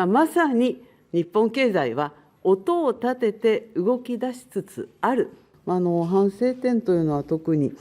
まさに日本経済は音を立てて動き出しつつある。反省点というのは特に、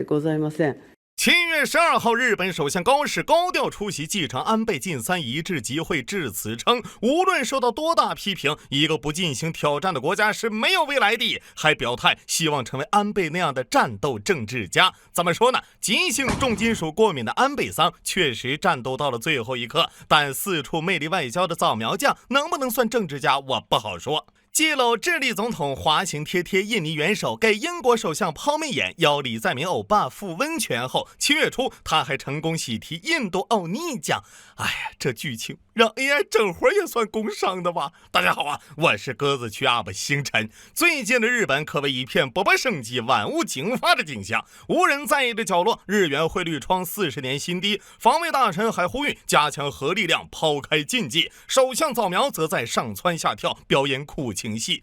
ございません。7月12号，日本首相高市高调出席继承安倍晋三遗志集会，致辞称，无论受到多大批评，一个不进行挑战的国家是没有未来的。还表态希望成为安倍那样的战斗政治家。怎么说呢？急性重金属过敏的安倍桑确实战斗到了最后一刻，但四处魅力外交的造苗将能不能算政治家，我不好说。记搂智利总统滑行贴贴印尼元首给英国首相抛媚眼，邀李在明欧巴赴温泉后，7月初他还成功喜提印度欧尼酱。哎呀，这剧情让 AI 整活也算工伤的吧。大家好啊，我是鸽子区UP星辰。最近的日本可谓一片勃勃生机、万物竞发的景象，无人在意的角落，日元汇率创40年新低。防卫大臣还呼吁加强核力量，抛开禁忌。首相早苗则在上蹿下跳表演苦情戏。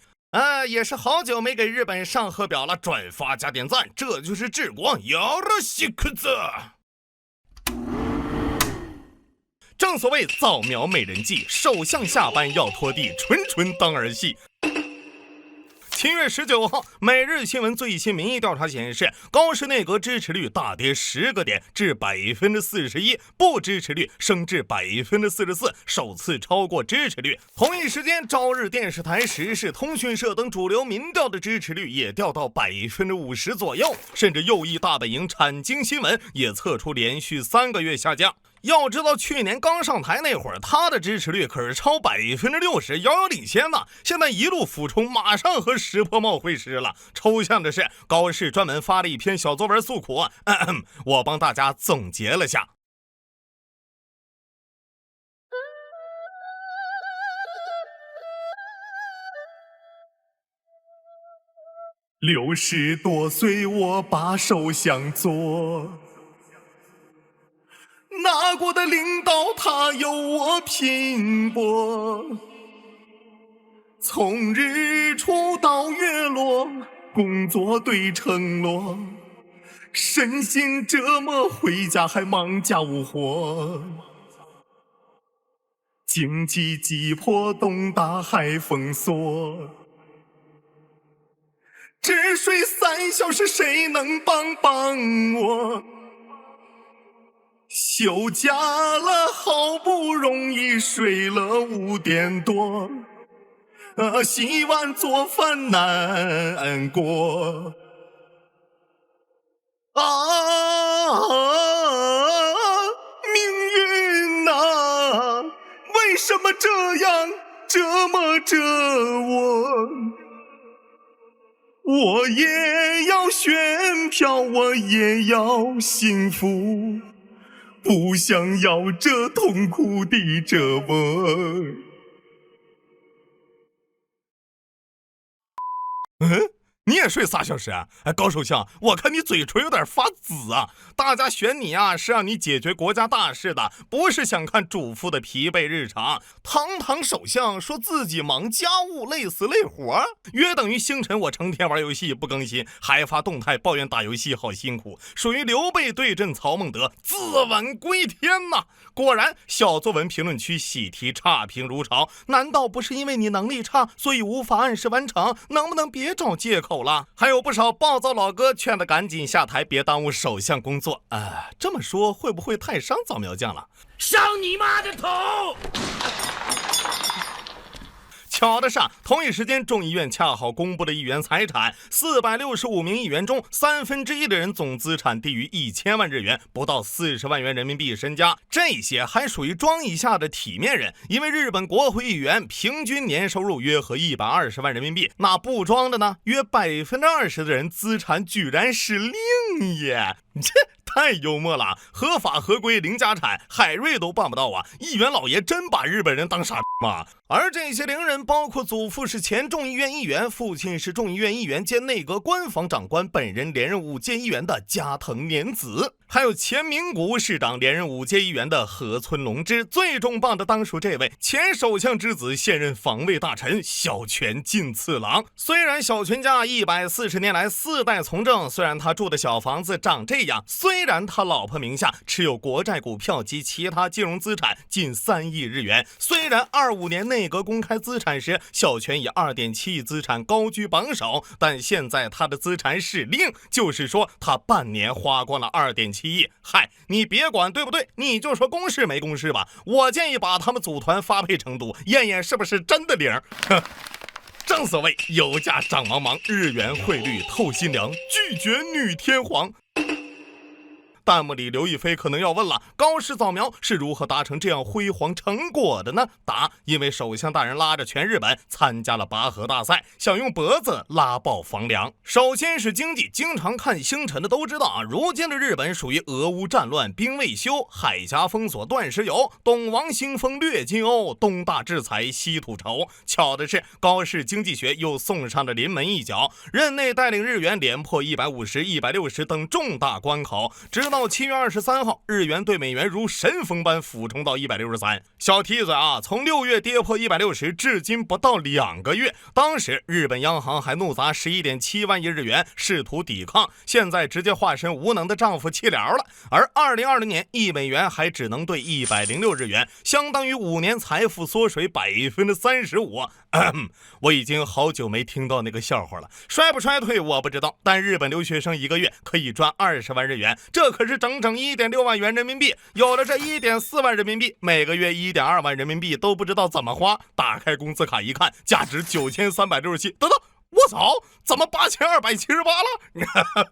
也是好久没给日本上贺表了，转发加点赞，这就是治国。よろしくず。正所谓早苗美人计，首相下班要拖地，纯纯当儿戏。7月19号，每日新闻最新民意调查显示，高市内阁支持率大跌10个点至41%，不支持率升至44%，首次超过支持率。同一时间，朝日电视台、时事通讯社等主流民调的支持率也掉到50%左右，甚至右翼大本营产经新闻也测出连续3个月下降。要知道去年刚上台那会儿，他的支持率可是超60%，遥遥领先呢。现在一路俯冲，马上和石破茂会师了。抽象的是，高市专门发了一篇小作文诉苦，我帮大家总结了下。60多岁我把首相做，哪国的领导他有我拼搏，从日出到月落，工作对承诺，身心折磨，回家还忙家务活，经济急迫，东大海封锁，只睡3小时，谁能帮我？休假了，好不容易睡了5点多，洗碗做饭难过命运啊，为什么这样折磨着我？我也要选票，我也要幸福，不想要这痛苦的折磨。你也睡3小时啊？高首相，我看你嘴唇有点发紫啊！大家选你啊，是让你解决国家大事的，不是想看主妇的疲惫日常。堂堂首相说自己忙家务，累死累活，约等于星辰我成天玩游戏不更新，还发动态抱怨打游戏好辛苦，属于刘备对阵曹孟德，自刎归天呐！果然，小作文评论区喜提差评如潮，难道不是因为你能力差，所以无法按时完成？能不能别找借口了？还有不少暴躁老哥劝他赶紧下台，别耽误首相工作。这么说会不会太伤早苗将了？伤你妈的头！巧的是，同一时间众议院恰好公布了议员财产，465名议员中1/3的人总资产低于1000万日元，不到40万元人民币身家。这些还属于装一下的体面人，因为日本国会议员平均年收入约合120万人民币，那不装的呢，约20%的人资产居然是零耶！这太幽默了，合法合规零家产，海瑞都办不到啊！议员老爷真把日本人当傻而这些伶人包括祖父是前众议院议员，父亲是众议院议员兼内阁官房长官，本人连任5届议员的加藤年子，还有前名古屋市长连任5届议员的河村隆之，最重磅的当属这位前首相之子，现任防卫大臣小泉进次郎。虽然小泉家140年来4代从政，虽然他住的小房子长这样，虽然他老婆名下持有国债股票及其他金融资产近3亿日元，虽然25年内阁公开资产时小泉以2.7亿资产高居榜首，但现在他的资产是零，就是说他半年花光了2.7亿。嗨，你别管对不对，你就说公示没公示吧，我建议把他们组团发配成都，验验是不是真的零。正所谓油价涨茫茫，日元汇率透心凉，拒绝女天皇。弹幕里刘亦菲可能要问了，高市早苗是如何达成这样辉煌成果的呢？答：因为首相大人拉着全日本参加了拔河大赛，想用脖子拉爆房梁。首先是经济，经常看星辰的都知道啊，如今的日本属于俄乌战乱兵未休，海峡封锁断石油，东王兴风掠金欧，东大制裁西土仇。巧的是，高市经济学又送上了临门一脚，任内带领日元连破150、160等重大关口，直到7月23号，日元对美元如神风般俯冲到163。小提嘴啊，从6月跌破160，至今不到2个月。当时日本央行还怒砸11.7万亿日元试图抵抗，现在直接化身无能的丈夫弃疗了。而2020年1美元还只能兑106日元，相当于5年财富缩水35%。我已经好久没听到那个笑话了，衰不衰退我不知道，但日本留学生1个月可以赚20万日元，这可是整整1.6万元人民币。有了这1.4万人民币，每个月1.2万人民币都不知道怎么花。打开工资卡一看，价值9367，等等，我操，怎么8278了？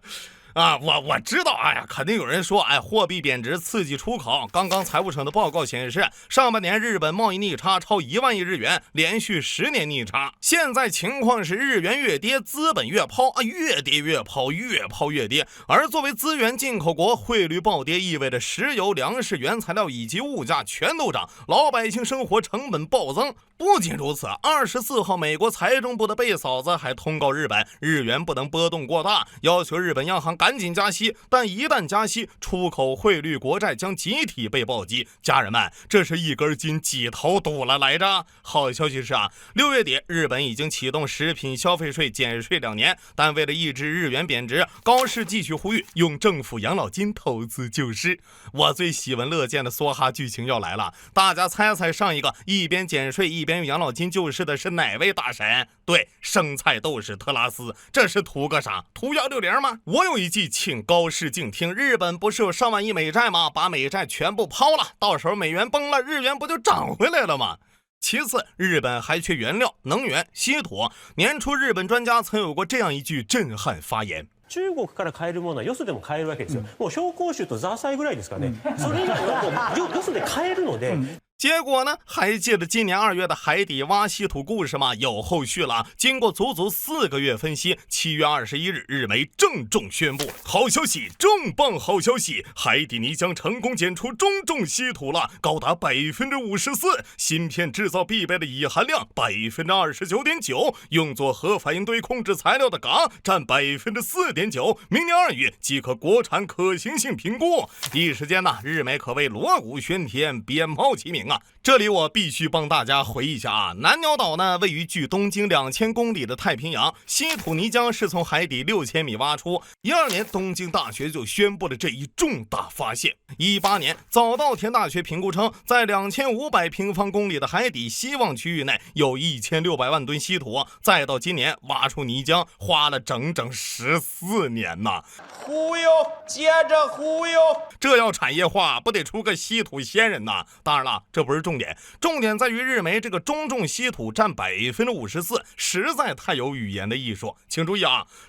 我知道，肯定有人说，货币贬值刺激出口。刚刚财务省的报告显示，上半年日本贸易逆差超1万亿日元，连续10年逆差。现在情况是日元越跌，资本越抛，越跌越抛，越抛越跌。而作为资源进口国，汇率暴跌意味着石油、粮食、原材料以及物价全都涨，老百姓生活成本暴增。不仅如此，24号美国财政部的贝嫂子还通告日本，日元不能波动过大，要求日本央行赶紧加息，但一旦加息，出口汇率国债将集体被暴击。家人们，这是一根筋几头堵了来着。好消息是6月底日本已经启动食品消费税减税2年，但为了抑制日元贬值，高市继续呼吁用政府养老金投资救市。我最喜闻乐见的梭哈剧情要来了，大家猜猜上一个一边减税一边用养老金救市的是哪位大神？对，生菜斗士特拉斯。这是图个啥？图160吗？我有一计，请高市静听。日本不是有上万亿美债吗？把美债全部抛了，到时候美元崩了，日元不就涨回来了吗？其次，日本还缺原料、能源、稀土。年初日本专家曾有过这样一句震撼发言：中国から買えるものはよそでも買えるわけですよ。もう紹興酒とザーサイぐらいですかね。それ以外はもうよそで買えるので。结果呢？还记得今年2月的海底挖稀土故事吗？有后续了。经过足足4个月分析，7月21日，日媒郑重宣布，好消息，重磅好消息！海底泥浆成功检出中重稀土了，高达54%，芯片制造必备的乙含量29.9%，用作核反应堆控制材料的镉占4.9%，明年2月即可国产可行性评估。一时间呢，日媒可谓锣鼓喧天，鞭炮齐鸣。这里我必须帮大家回忆一下南鸟岛呢位于距东京2000公里的太平洋，稀土泥浆是从海底6000米挖出。12年东京大学就宣布了这一重大发现。18年早稻田大学评估称，在2500平方公里的海底希望区域内有1600万吨稀土，再到今年挖出泥浆花了整整14年呢。忽悠，接着忽悠，这要产业化不得出个稀土仙人呐？当然了，这不是重点，重点在于日媒这个中重稀土占54%，实在太有语言的艺术。请注意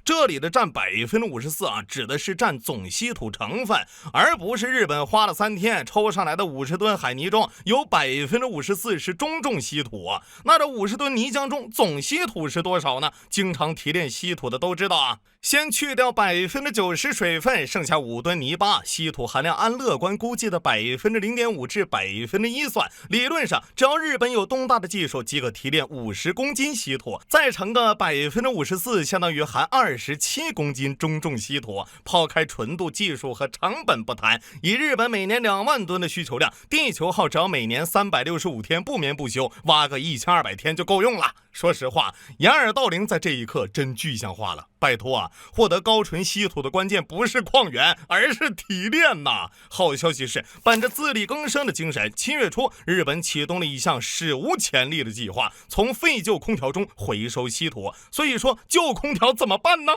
这里的占54%指的是占总稀土成分，而不是日本花了3天抽上来的50吨海泥中有54%是中重稀土。那这50吨泥浆中总稀土是多少呢？经常提炼稀土的都知道先去掉90%水分，剩下5吨泥巴，稀土含量按乐观估计的0.5%至1%算，理论上，只要日本有东大的技术，即可提炼50公斤稀土，再乘个54%，相当于含27公斤中重稀土。抛开纯度、技术和成本不谈，以日本每年2万吨的需求量，地球号只要每年365天不眠不休，挖个1200天就够用了。说实话，掩耳盗铃在这一刻真具象化了。拜托啊，获得高纯稀土的关键不是矿源，而是提炼呐。好消息是，本着自力更生的精神，7月初，日本启动了一项史无前例的计划，从废旧空调中回收稀土。所以说，旧空调怎么办呢？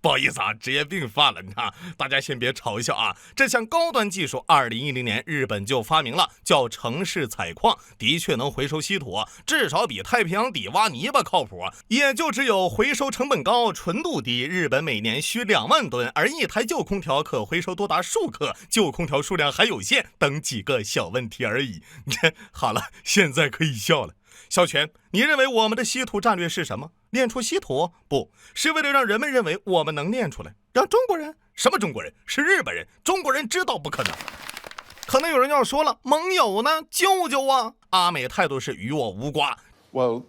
不好意思啊，职业病犯了，你看，大家先别嘲笑啊。这项高端技术，2010年日本就发明了，叫城市采矿，的确能回收稀土，至少比太平洋底挖泥巴靠谱。也就只有回收成本高、纯度低，日本每年需2万吨，而一台旧空调可回收多达数克，旧空调数量还有限，等几个小问题而已。好了，现在可以笑了。小泉，你认为我们的稀土战略是什么？炼出稀土？不是为了让人们认为我们能炼出来，让中国人？什么中国人？是日本人。中国人知道不可能。可能有人要说了，盟友呢？救救啊！阿美态度是与我无关。Well,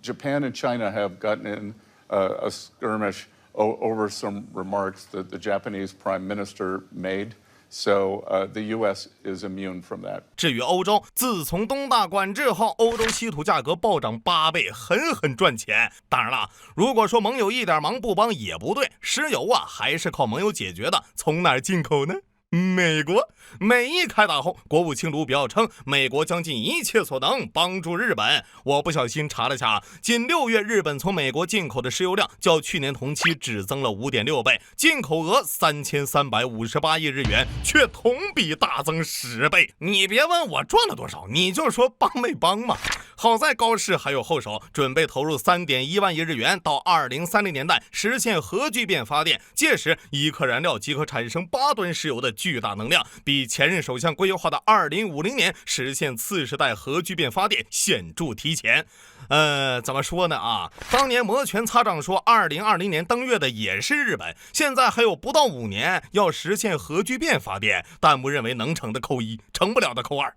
Japan and China have gotten in a skirmish over some remarks that the Japanese Prime Minister made.So the U.S. is immune from that. 至于欧洲，自从东大管制后，欧洲稀土价格暴涨8倍，狠狠赚钱。当然了，如果说盟友一点忙不帮也不对，石油啊还是靠盟友解决的，从哪儿进口呢？美国。美一开打后，国务卿卢比奥称，美国将尽一切所能帮助日本。我不小心查了下，仅6月日本从美国进口的石油量较去年同期只增了5.6倍，进口额3358亿日元，却同比大增10倍。你别问我赚了多少，你就说帮没帮嘛。好在高市还有后手，准备投入3.1万亿日元，到2030年代实现核聚变发电，届时一克燃料即可产生8吨石油的巨大能量，比前任首相规划的2050年实现次世代核聚变发电显著提前。怎么说呢啊？当年摩拳擦掌说2020年登月的也是日本，现在还有不到5年要实现核聚变发电，弹幕认为能成的扣1，成不了的扣2。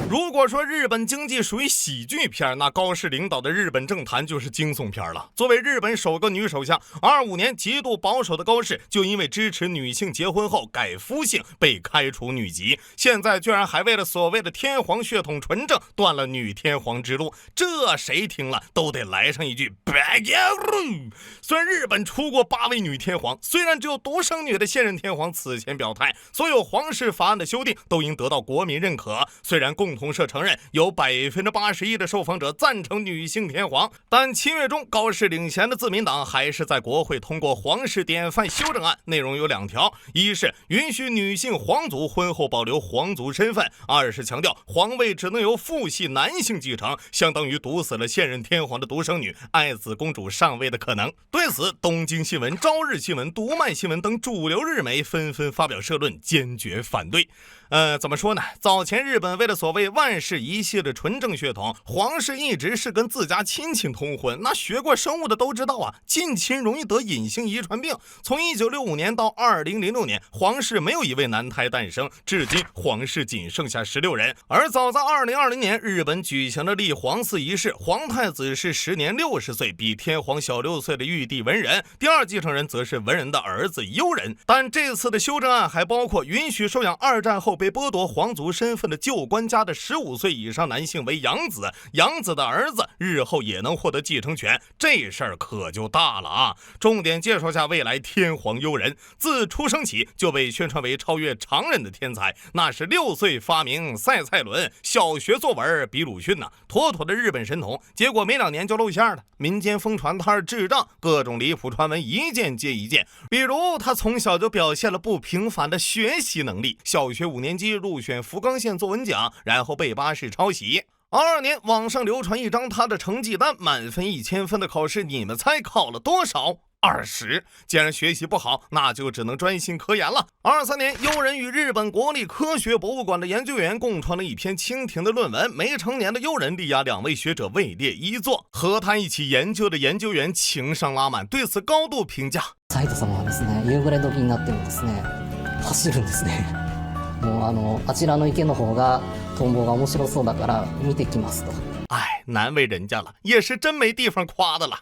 如果说日本经济属于喜剧片，那高市领导的日本政坛就是惊悚片了。作为日本首个女首相，25年极度保守的高市就因为支持女性结婚后改夫姓被开除女籍，现在居然还为了所谓的天皇血统纯正断了女天皇之路，这谁听了都得来上一句 back out。 虽然日本出过8位女天皇，虽然只有独生女的现任天皇此前表态，所有皇室法案的修订都应得到国民认可，虽然共同社承认有81%的受访者赞成女性天皇，但7月中高市领衔的自民党还是在国会通过皇室典范修正案，内容有2条，一是允许女性皇族婚后保留皇族身份，二是强调皇位只能由父系男性继承，相当于堵死了现任天皇的独生女爱子公主上位的可能。对此，东京新闻、朝日新闻、读卖新闻等主流日媒纷纷发表社论，坚决反对。怎么说呢？早前日本为了所谓万世一系的纯正血统，皇室一直是跟自家亲戚通婚。那学过生物的都知道啊，近亲容易得隐性遗传病。从1965年到2006年，皇室没有一位男胎诞生，至今皇室仅剩下16人。而早在2020年，日本举行了立皇嗣仪式，皇太子是时年60岁，比天皇小6岁的玉帝文仁，第二继承人则是文仁的儿子悠仁。但这次的修正案还包括允许收养2战后被剥夺皇族身份的旧官家的15岁以上男性为养子，养子的儿子日后也能获得继承权，这事儿可就大了啊！重点介绍下未来天皇悠仁，自出生起就被宣传为超越常人的天才，那是6岁发明赛蔡伦，小学作文比鲁迅呐，妥妥的日本神童。结果没2年就露馅了，民间疯传他是智障，各种离谱传闻一件接一件。比如他从小就表现了不平凡的学习能力，小学5年级入选福冈县作文奖，然后被巴士抄袭。22年，网上流传一张他的成绩单，满分1000分的考试，你们猜考了多少？20。既然学习不好，那就只能专心科研了。23年，悠仁与日本国立科学博物馆的研究员共创了一篇蜻蜓的论文，没成年的悠仁力压2位学者位列1座。和他一起研究的研究员情商拉满，对此高度评价。斉藤様はですね、夕暮れ時になってもですね、走るんですね。もうあちらの池の方がトンボが面白そうだから見てきますと。哎，难为人家了，也是真没地方夸的了。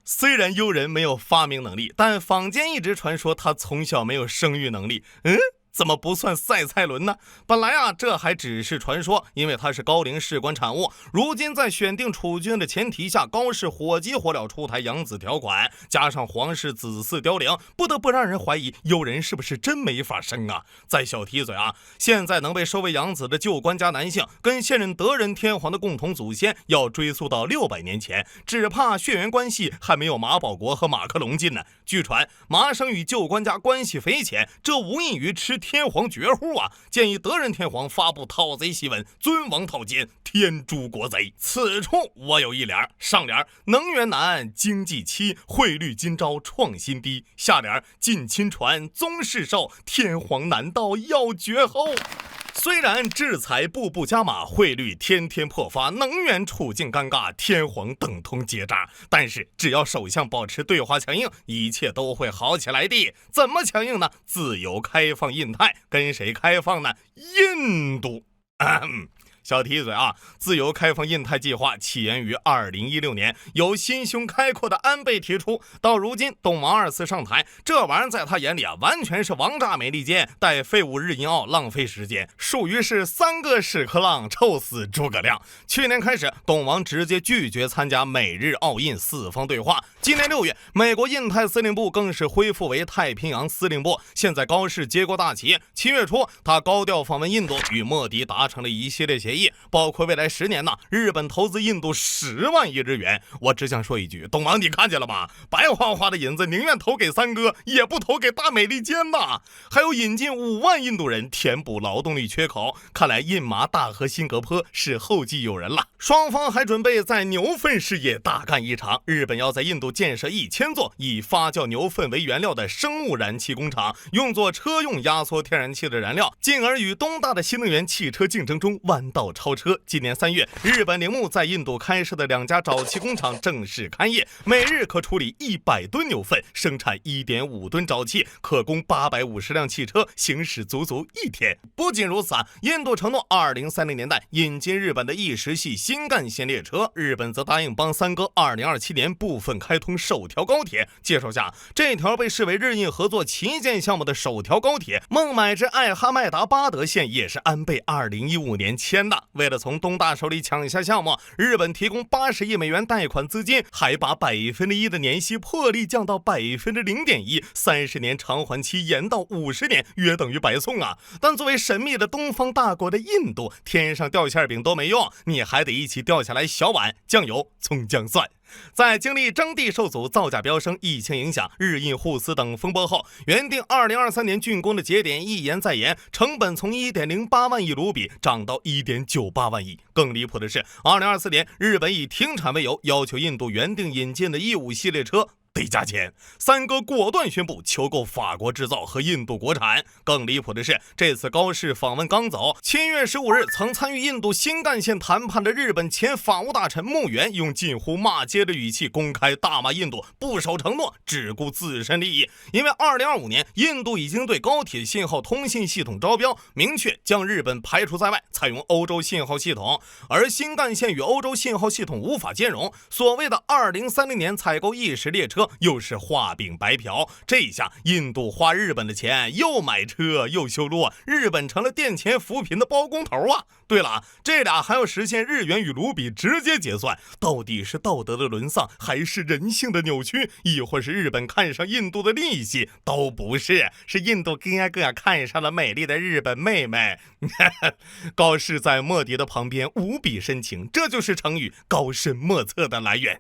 虽然悠人没有发明能力，但坊间一直传说他从小没有生育能力。怎么不算赛蔡伦呢？本来啊，这还只是传说，因为他是高陵士官产物。如今在选定储君的前提下，高氏火急火燎出台养子条款，加上皇室子嗣凋零，不得不让人怀疑悠人是不是真没法生啊？再小提嘴啊，现在能被收为养子的旧官家男性，跟现任德仁天皇的共同祖先要追溯到600年前，只怕血缘关系还没有马保国和马克龙近呢。据传麻生与旧官家关系匪浅，这无异于吃天皇绝户啊！建议德仁天皇发布讨贼檄文，尊王讨奸，天诛国贼。此处我有一联，上联能源难，经济期，汇率今朝创新低；下联近亲传，宗室寿，天皇难道要绝后？虽然制裁步步加码，汇率天天破发，能源处境尴尬，天皇等同结扎，但是只要首相保持对华强硬，一切都会好起来的。怎么强硬呢？自由开放印太，跟谁开放呢？印度。小提嘴啊，自由开放印太计划起源于2016年，由心胸开阔的安倍提出。到如今，董王2次上台，这玩意儿在他眼里啊，完全是王炸美利坚，带废物日印澳，浪费时间，属于是3个屎壳郎臭死诸葛亮。去年开始，董王直接拒绝参加美日澳印4方对话。今年6月，美国印太司令部更是恢复为太平洋司令部。现在高市接过大旗，7月初，他高调访问印度，与莫迪达成了一系列协议，包括未来10年呢，日本投资印度10万亿日元。我只想说一句，董王你看见了吗？白花花的银子宁愿投给三哥，也不投给大美利坚呐。还有引进5万印度人，填补劳动力缺口。看来印麻大和辛格坡是后继有人了。双方还准备在牛粪事业大干一场。日本要在印度建设1000座以发酵牛粪为原料的生物燃气工厂，用作车用压缩天然气的燃料，进而与东大的新能源汽车竞争中弯道超车。今年3月，日本铃木在印度开设的2家沼气工厂正式开业，每日可处理100吨牛粪，生产1.5吨沼气，可供850辆汽车行驶足足1天。不仅如此啊，印度承诺2030年代引进日本的意识系新干线列车，日本则答应帮三哥2027年部分开通首条高铁。介绍下，这条被视为日印合作旗舰项目的首条高铁孟买至艾哈迈达巴德线也是安倍2015年签的。为了从东大手里抢下项目，日本提供80亿美元贷款资金，还把1%的年息破例降到0.1%，30年偿还期延到50年，约等于白送啊！但作为神秘的东方大国的印度，天上掉馅饼都没用，你还得一起掉下来小碗酱油、葱姜蒜。在经历征地受阻、造价飙升、疫情影响、日印互撕等风波后，原定2023年竣工的节点一延再延，成本从1.08万亿卢比涨到1.98万亿。更离谱的是，2024年日本以停产为由，要求印度原定引进的E5系列车得加钱。三哥果断宣布求购法国制造和印度国产。更离谱的是，这次高市访问刚走，7月15日曾参与印度新干线谈判的日本前法务大臣木原，用近乎骂街的语气公开大骂印度不守承诺，只顾自身利益。因为2025年印度已经对高铁信号通信系统招标，明确将日本排除在外，采用欧洲信号系统，而新干线与欧洲信号系统无法兼容。所谓的2030年采购意识列车又是画饼白嫖。这一下印度花日本的钱，又买车又修路，日本成了殿前扶贫的包工头啊！对了，这俩还要实现日元与卢比直接结算，到底是道德的沦丧，还是人性的扭曲，亦或是日本看上印度的利息？都不是，是印度哥看上了美丽的日本妹妹。高市在莫迪的旁边无比深情，这就是成语高深莫测的来源。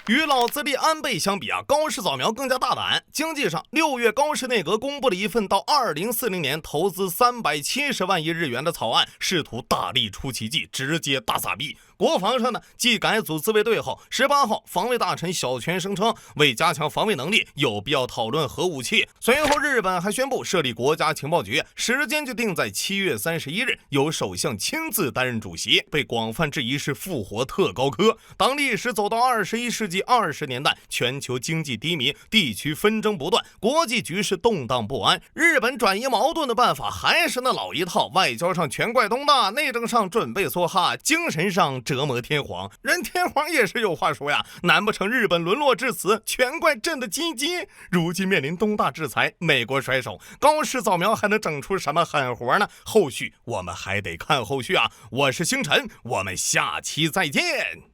与老资历安倍相比啊，高市早苗更加大胆。经济上，6月高市内阁公布了一份到2040年投资370万亿日元的草案，试图大力出奇迹，直接大撒币。国防上呢，继改组自卫队后，18号防卫大臣小泉声称，为加强防卫能力，有必要讨论核武器。随后，日本还宣布设立国家情报局，时间就定在7月31日，由首相亲自担任主席，被广泛质疑是复活特高科。当历史走到21世纪20年代，全球经济低迷，地区纷争不断，国际局势动荡不安，日本转移矛盾的办法还是那老一套，外交上全怪东大，内政上准备梭哈，精神上折磨天皇。人天皇也是有话说呀，难不成日本沦落至此，全怪朕的鸡鸡？如今面临东大制裁，美国甩手，高市早苗还能整出什么狠活呢？后续我们还得看后续啊！我是星辰，我们下期再见。